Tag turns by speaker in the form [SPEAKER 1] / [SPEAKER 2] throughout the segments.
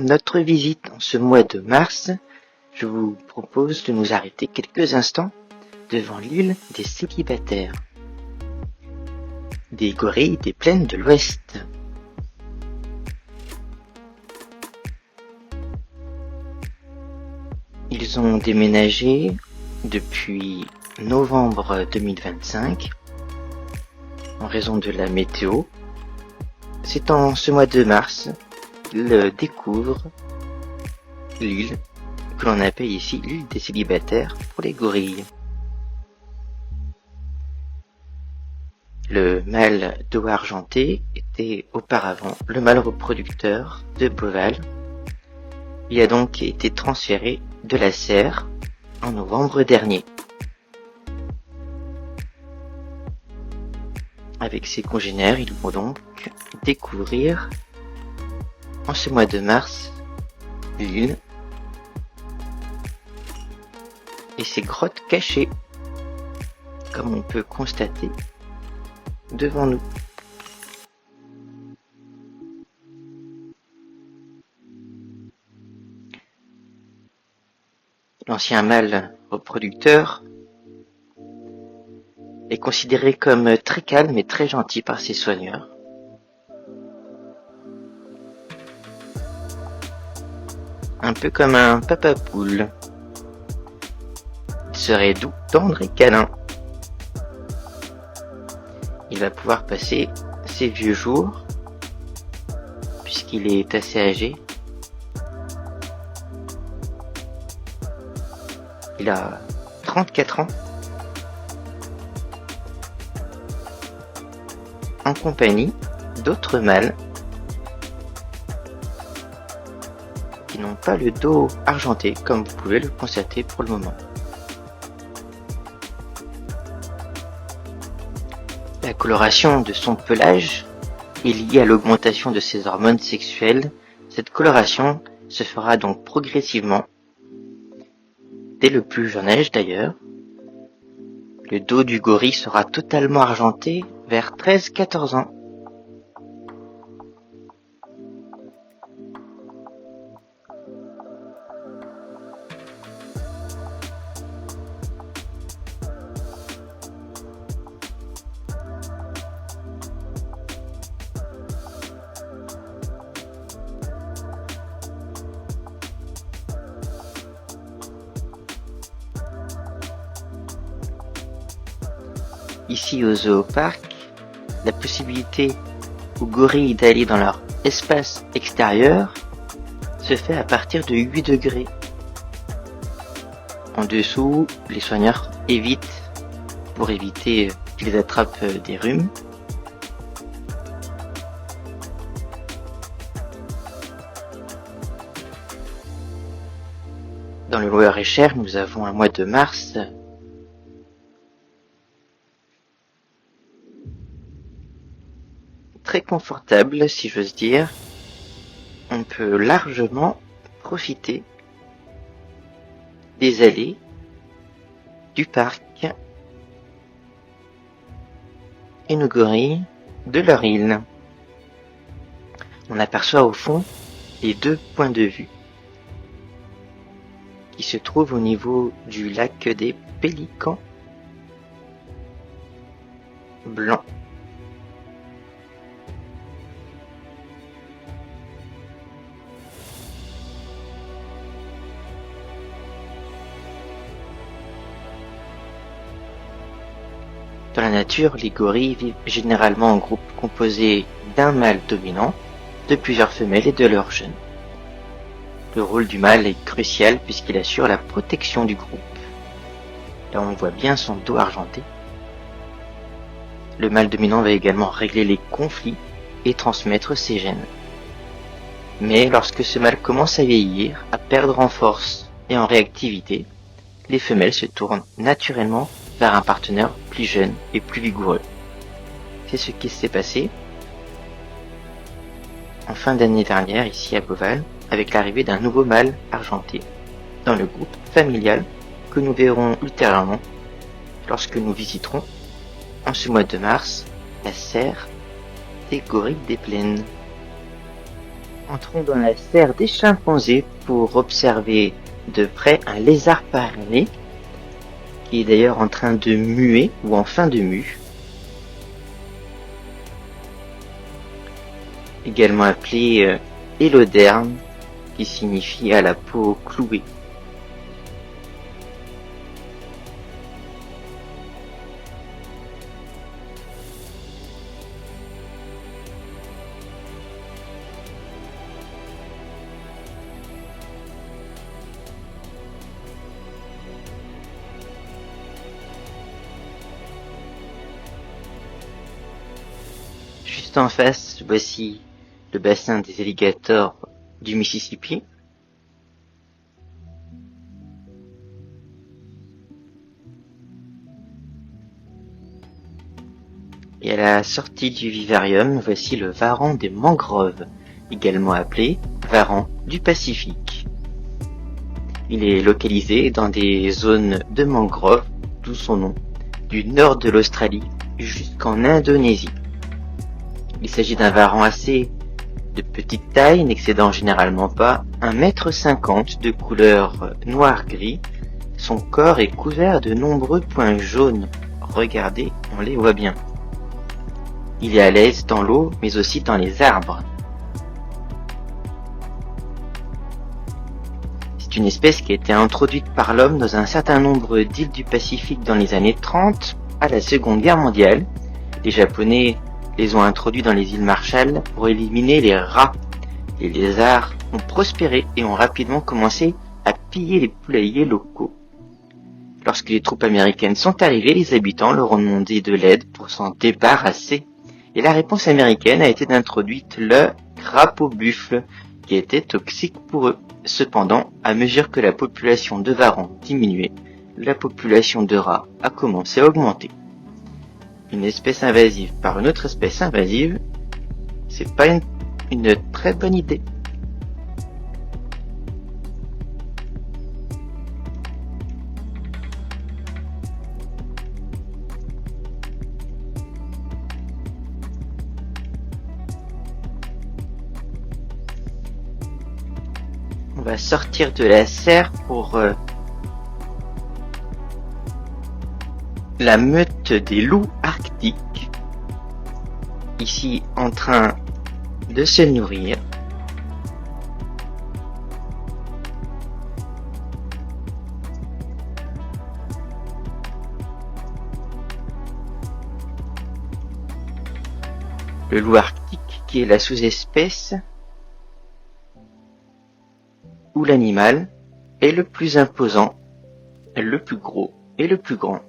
[SPEAKER 1] notre visite en ce mois de mars, je vous propose de nous arrêter quelques instants devant l'île des célibataires, des gorilles des plaines de l'Ouest. Ils ont déménagé depuis novembre 2025 en raison de la météo. C'est en ce mois de mars qu'ils découvrent l'île que l'on appelle ici l'île des célibataires pour les gorilles. Le mâle d'eau argentée était auparavant le mâle reproducteur de Beauval. Il a donc été transféré de la serre en novembre dernier. Avec ses congénères, ils vont donc découvrir en ce mois de mars l'île et ses grottes cachées, comme on peut constater devant nous. L'ancien mâle reproducteur est considéré comme très calme et très gentil par ses soigneurs. Un peu comme un papa poule. Il serait doux, tendre et câlin. Il va pouvoir passer ses vieux jours, puisqu'il est assez âgé. Il a 34 ans, en compagnie d'autres mâles qui n'ont pas le dos argenté, comme vous pouvez le constater pour le moment. La coloration de son pelage est liée à l'augmentation de ses hormones sexuelles. Cette coloration se fera donc progressivement, dès le plus jeune âge d'ailleurs. Le dos du gorille sera totalement argenté vers 13-14 ans. Ici au zooparc, la possibilité aux gorilles d'aller dans leur espace extérieur se fait à partir de 8 degrés. En dessous, les soigneurs évitent pour éviter qu'ils attrapent des rhumes. Dans le Loir-et-Cher, nous avons un mois de mars très confortable, si j'ose dire. On peut largement profiter des allées du parc et nos gorilles de leur île. On aperçoit au fond les deux points de vue qui se trouvent au niveau du lac des Pélicans blancs. Dans la nature, les gorilles vivent généralement en groupe composé d'un mâle dominant, de plusieurs femelles et de leurs jeunes. Le rôle du mâle est crucial puisqu'il assure la protection du groupe. Là on voit bien son dos argenté. Le mâle dominant va également régler les conflits et transmettre ses gènes. Mais lorsque ce mâle commence à vieillir, à perdre en force et en réactivité, les femelles se tournent naturellement vers un partenaire plus jeune et plus vigoureux. C'est ce qui s'est passé en fin d'année dernière ici à Beauval, avec l'arrivée d'un nouveau mâle argenté dans le groupe familial que nous verrons ultérieurement lorsque nous visiterons en ce mois de mars la serre des gorilles des plaines. Entrons dans la serre des chimpanzés pour observer de près un lézard parrainé qui est d'ailleurs en train de muer ou en fin de mue. Également appelé héloderme, qui signifie à la peau clouée. Juste en face, voici le bassin des alligators du Mississippi. Et à la sortie du vivarium, voici le varan des mangroves, également appelé varan du Pacifique. Il est localisé dans des zones de mangroves, d'où son nom, du nord de l'Australie jusqu'en Indonésie. Il s'agit d'un varan assez de petite taille, n'excédant généralement pas 1,50 m de couleur noir-gris. Son corps est couvert de nombreux points jaunes. Regardez, on les voit bien. Il est à l'aise dans l'eau, mais aussi dans les arbres. C'est une espèce qui a été introduite par l'homme dans un certain nombre d'îles du Pacifique dans les années 30, à la Seconde Guerre mondiale. Les Japonais les ont introduits dans les îles Marshall pour éliminer les rats. Les lézards ont prospéré et ont rapidement commencé à piller les poulaillers locaux. Lorsque les troupes américaines sont arrivées, les habitants leur ont demandé de l'aide pour s'en débarrasser. Et la réponse américaine a été d'introduire le crapaud buffle, qui était toxique pour eux. Cependant, à mesure que la population de varans diminuait, la population de rats a commencé à augmenter. Une espèce invasive par une autre espèce invasive, c'est pas une très bonne idée. On va sortir de la serre pour la meute des loups arctiques, ici en train de se nourrir. Le loup arctique qui est la sous-espèce où l'animal est le plus imposant, le plus gros et le plus grand.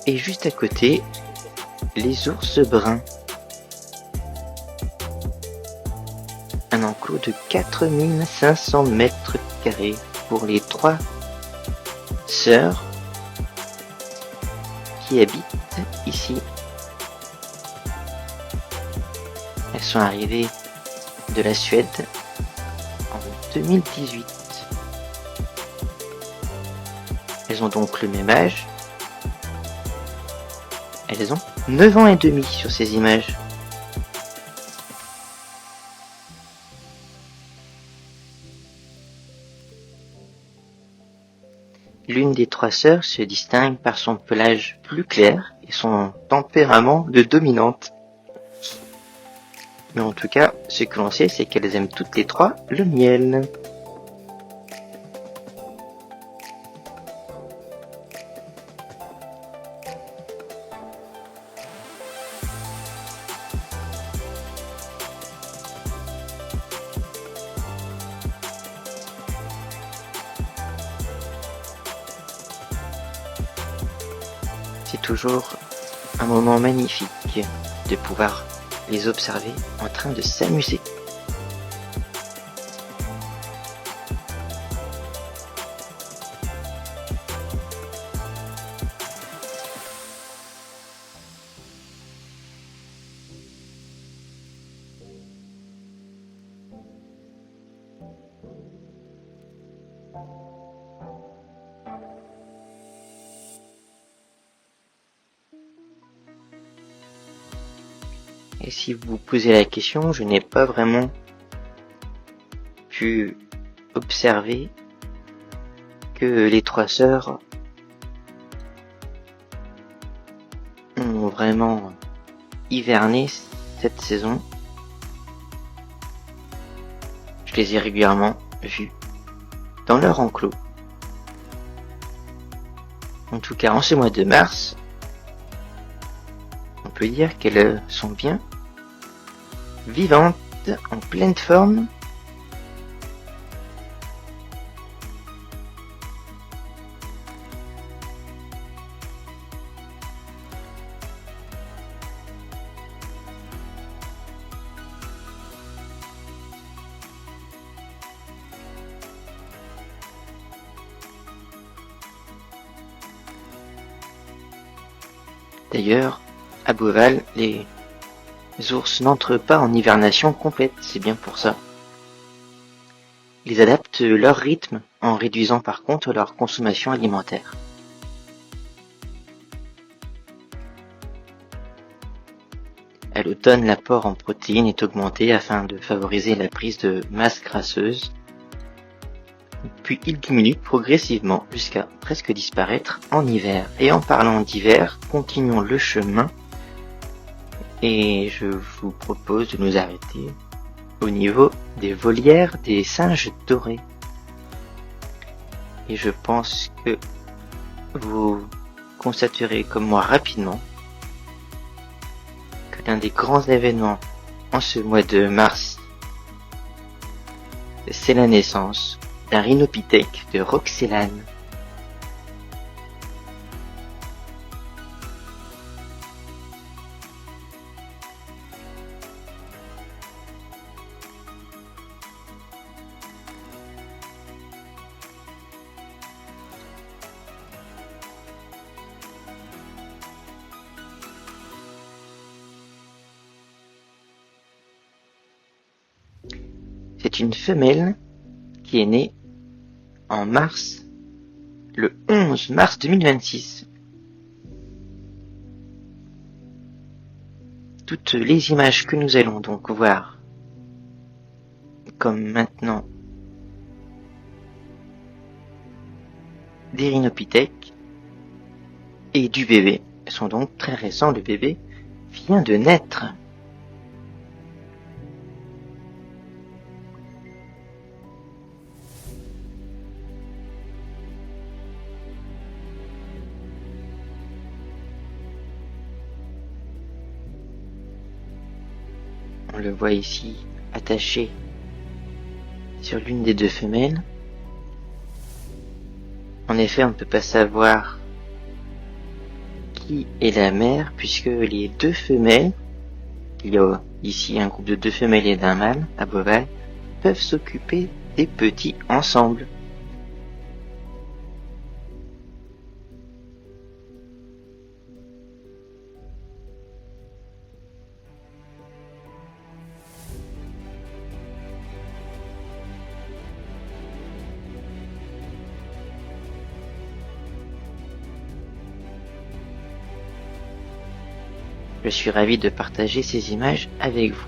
[SPEAKER 1] Et juste à côté, les ours bruns. Un enclos de 4500 mètres carrés pour les 3 sœurs qui habitent ici. Elles sont arrivées de la Suède en 2018. Elles ont donc le même âge. Elles ont 9 ans et demi sur ces images. L'une des 3 sœurs se distingue par son pelage plus clair et son tempérament de dominante. Mais en tout cas, ce que l'on sait, c'est qu'elles aiment toutes les 3 le miel. C'est toujours un moment magnifique de pouvoir les observer en train de s'amuser. Et si vous vous posez la question, je n'ai pas vraiment pu observer que les trois sœurs ont vraiment hiverné cette saison. Je les ai régulièrement vues dans leur enclos. En tout cas, en ce mois de mars, on peut dire qu'elles sont bien vivantes, en pleine forme. D'ailleurs, à Beauval, les ours n'entrent pas en hibernation complète, c'est bien pour ça. Ils adaptent leur rythme en réduisant par contre leur consommation alimentaire. À l'automne, l'apport en protéines est augmenté afin de favoriser la prise de masse grasseuse. Puis il diminue progressivement jusqu'à presque disparaître en hiver. Et en parlant d'hiver, continuons le chemin. Et je vous propose de nous arrêter au niveau des volières des singes dorés. Et je pense que vous constaterez comme moi rapidement que l'un des grands événements en ce mois de mars, c'est la naissance d'un rhinopithèque de Roxelane. C'est une femelle qui est née en mars, le 11 mars 2026. Toutes les images que nous allons donc voir, comme maintenant, des rhinopithèques et du bébé, sont donc très récents. Le bébé vient de naître. On le voit ici attaché sur l'une des deux femelles. En effet, on ne peut pas savoir qui est la mère puisque les deux femelles, il y a ici un groupe de deux femelles et d'un mâle à Beauval, peuvent s'occuper des petits ensemble. Je suis ravi de partager ces images avec vous.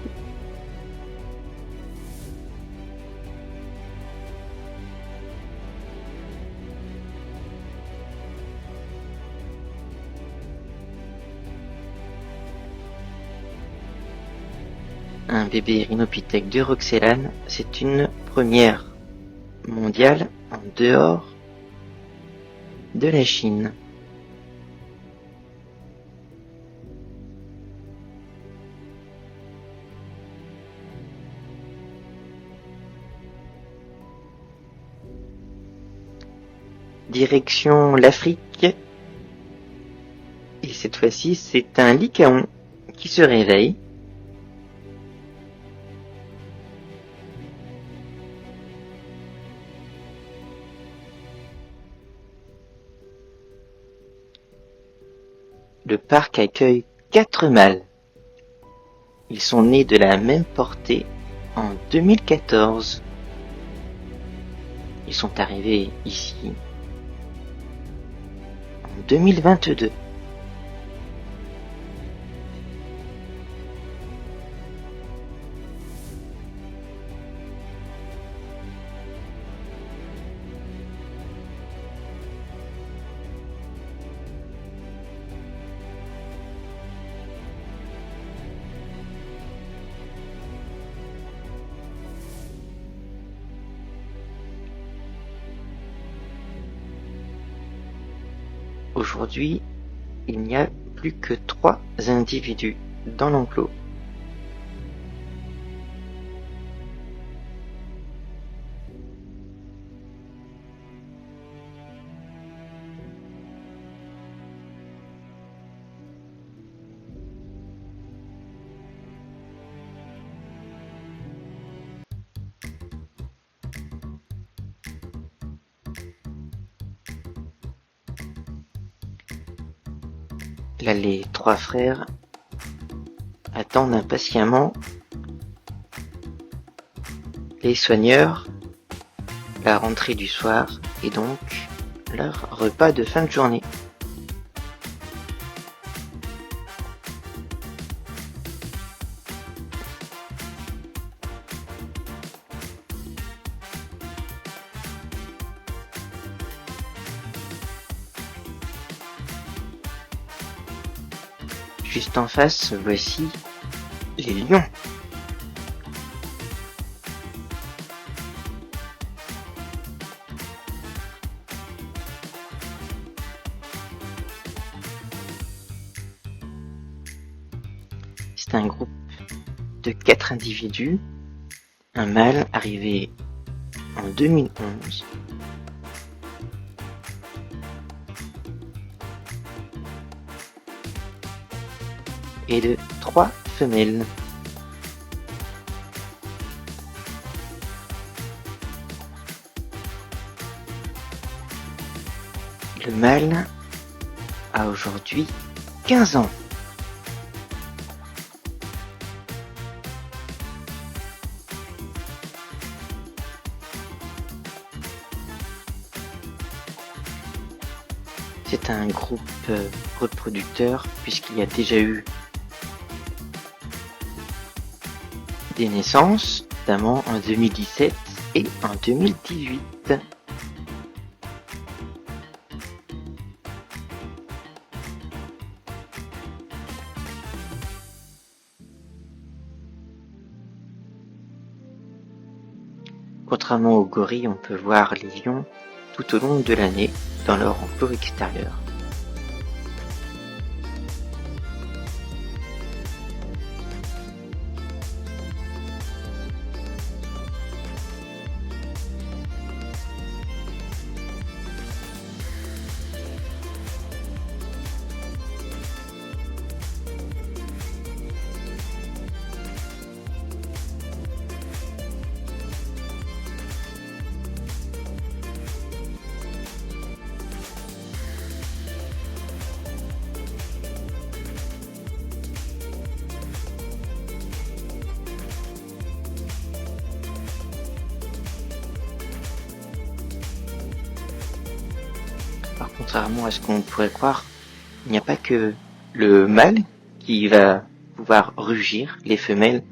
[SPEAKER 1] Un bébé rhinopithèque de Roxelane, c'est une première mondiale en dehors de la Chine. Direction l'Afrique. Et cette fois-ci, c'est un lycaon qui se réveille. Le parc accueille 4 mâles. Ils sont nés de la même portée en 2014. Ils sont arrivés ici en 2022. Aujourd'hui, il n'y a plus que 3 individus dans l'enclos. Là, les 3 frères attendent impatiemment les soigneurs, la rentrée du soir et donc leur repas de fin de journée. Juste en face, voici les lions. C'est un groupe de 4 individus, un mâle arrivé en 2011, et de 3 femelles. Le mâle a aujourd'hui 15 ans. C'est un groupe reproducteur puisqu'il y a déjà eu des naissances, notamment en 2017 et en 2018. Contrairement aux gorilles, on peut voir les lions tout au long de l'année dans leur enclos extérieur. Alors, contrairement à ce qu'on pourrait croire, il n'y a pas que le mâle qui va pouvoir rugir, les femelles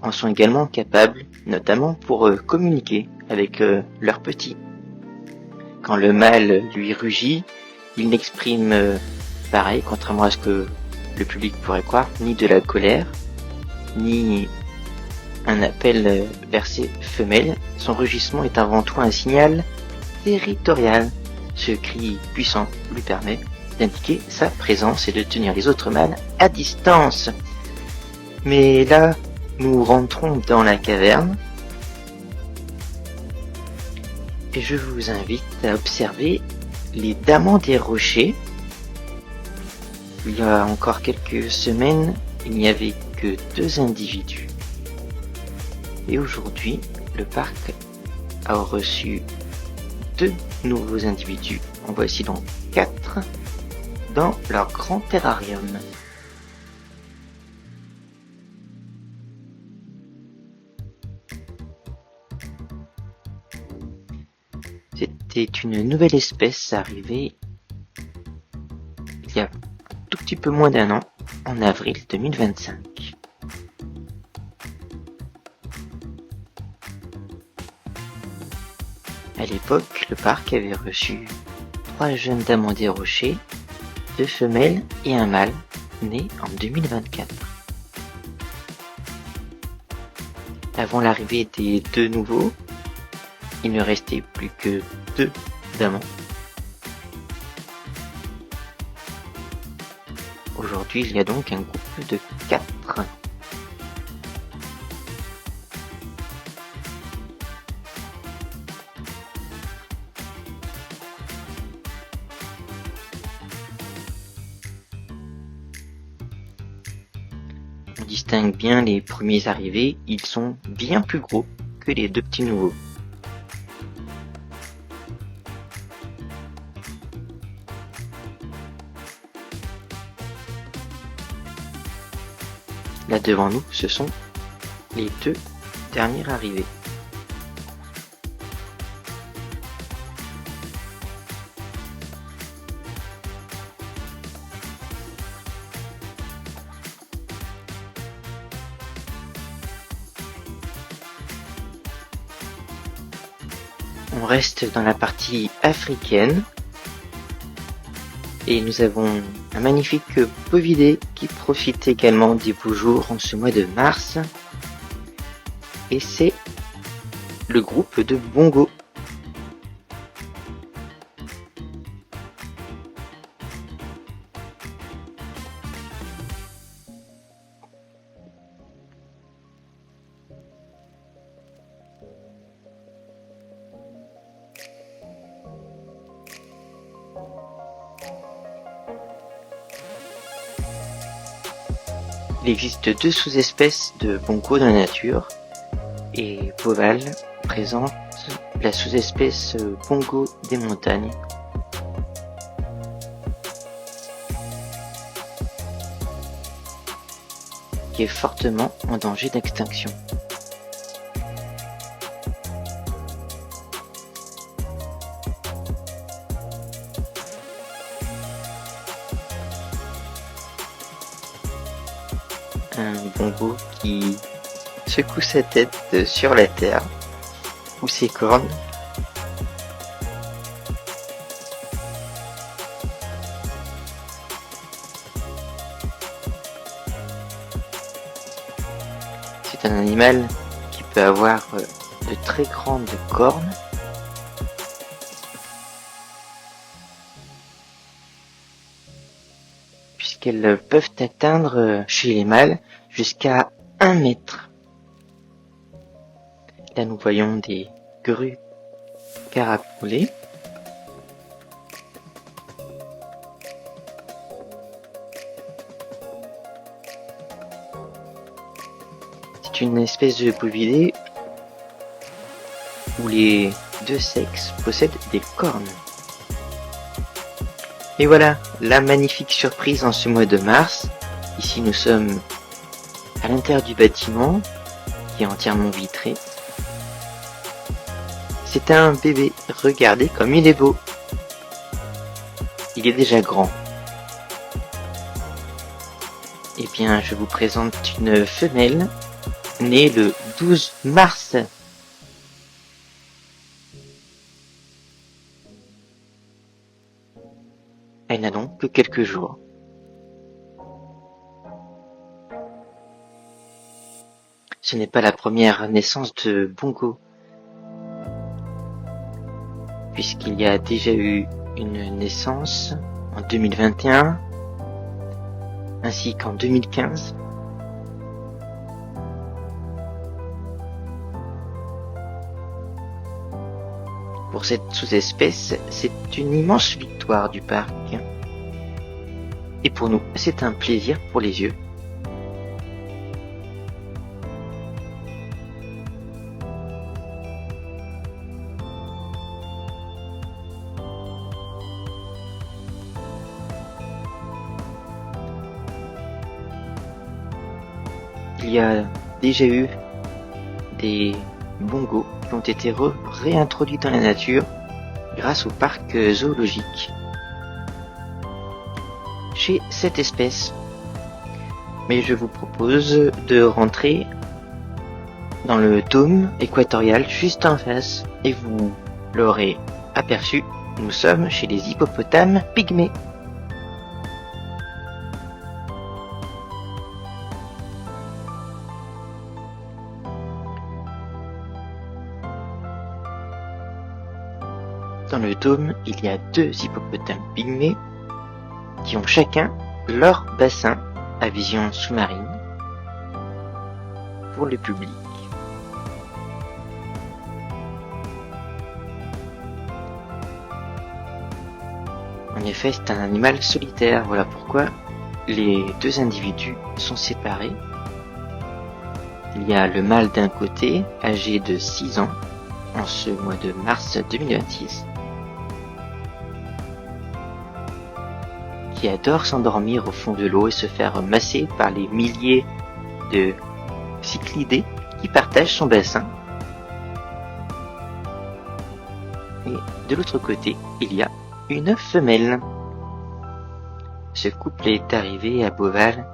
[SPEAKER 1] en sont également capables, notamment pour communiquer avec leurs petits. Quand le mâle lui rugit, il n'exprime pareil, contrairement à ce que le public pourrait croire, ni de la colère, ni un appel vers ses femelles. Son rugissement est avant tout un signal territorial. Ce cri puissant lui permet d'indiquer sa présence et de tenir les autres mâles à distance. Mais là, nous rentrons dans la caverne et je vous invite à observer les damans des rochers. Il y a encore quelques semaines, il n'y avait que 2 individus. Et aujourd'hui, le parc a reçu 2 nouveaux individus. En voici donc 4 dans leur grand terrarium. C'était une nouvelle espèce arrivée il y a un tout petit peu moins d'1 an, en avril 2025. À l'époque, le parc avait reçu 3 jeunes damans des rochers, 2 femelles et un mâle, nés en 2024. Avant l'arrivée des 2 nouveaux, il ne restait plus que 2 damans. Aujourd'hui, il y a donc un groupe de 4. On distingue bien les premiers arrivés, ils sont bien plus gros que les 2 petits nouveaux. Là devant nous, ce sont les 2 derniers arrivés. On reste dans la partie africaine et nous avons un magnifique bovidé qui profite également des beaux jours en ce mois de mars, et c'est le groupe de Bongo. Il existe 2 sous-espèces de bongo dans la nature, et Boval présente la sous-espèce bongo des montagnes. Qui est fortement en danger d'extinction. Un bongo qui secoue sa tête sur la terre, ou ses cornes. C'est un animal qui peut avoir de très grandes cornes. Puisqu'elles peuvent atteindre chez les mâles jusqu'à 1 mètre. Là nous voyons des grues caracolées. C'est une espèce de bovidé où les 2 sexes possèdent des cornes. Et voilà, la magnifique surprise en ce mois de mars. Ici nous sommes à l'intérieur du bâtiment, qui est entièrement vitré. C'est un bébé, regardez comme il est beau. Il est déjà grand. Eh bien, je vous présente une femelle, née le 12 mars. Elle n'a donc que quelques jours. Ce n'est pas la première naissance de Bongo, puisqu'il y a déjà eu une naissance en 2021, ainsi qu'en 2015. Pour cette sous-espèce, c'est une immense victoire du parc. Et pour nous, c'est un plaisir pour les yeux. Il y a déjà eu des bongos qui ont été réintroduits dans la nature grâce au parc zoologique chez cette espèce. Mais je vous propose de rentrer dans le dôme équatorial juste en face, et vous l'aurez aperçu, nous sommes chez les hippopotames pygmées. Dans le dôme, il y a 2 hippopotames pygmées qui ont chacun leur bassin à vision sous-marine pour le public. En effet, c'est un animal solitaire, voilà pourquoi les deux individus sont séparés. Il y a le mâle d'un côté, âgé de 6 ans, en ce mois de mars 2026, qui adore s'endormir au fond de l'eau et se faire masser par les milliers de cyclidés qui partagent son bassin. Et de l'autre côté, il y a une femelle. Ce couple est arrivé à Beauval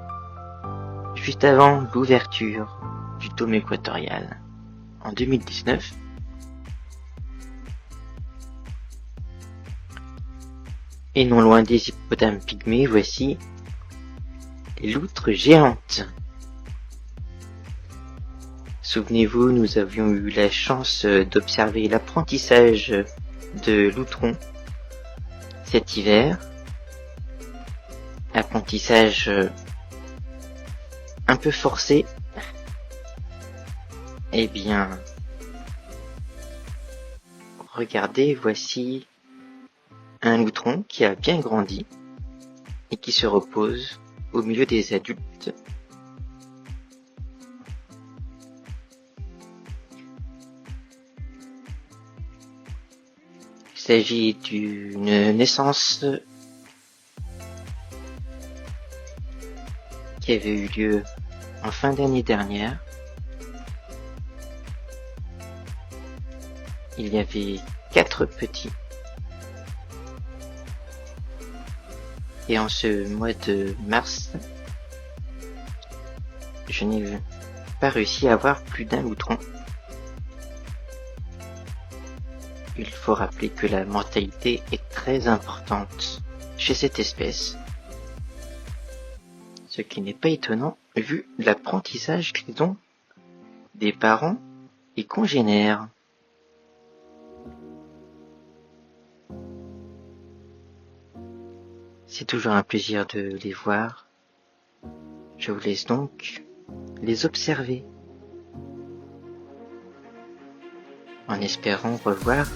[SPEAKER 1] juste avant l'ouverture du dôme équatorial en 2019. Et non loin des hippopotames pygmées, voici les loutres géantes. Souvenez-vous, nous avions eu la chance d'observer l'apprentissage de loutrons cet hiver. Apprentissage un peu forcé. Eh bien, regardez, voici un loutron qui a bien grandi et qui se repose au milieu des adultes. Il s'agit d'une naissance qui avait eu lieu en fin d'année dernière. Il y avait 4 petits. Et en ce mois de mars, je n'ai pas réussi à avoir plus d'un loutron. Il faut rappeler que la mortalité est très importante chez cette espèce. Ce qui n'est pas étonnant vu l'apprentissage qu'ils ont des parents et congénères. C'est toujours un plaisir de les voir. Je vous laisse donc les observer, en espérant revoir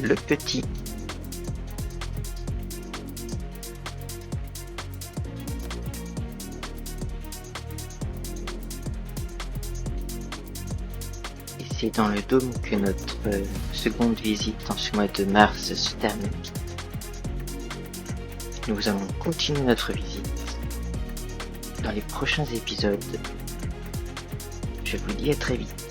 [SPEAKER 1] le petit. Et c'est dans le dôme que notre seconde visite en ce mois de mars se termine. Nous allons continuer notre visite dans les prochains épisodes. Je vous dis à très vite.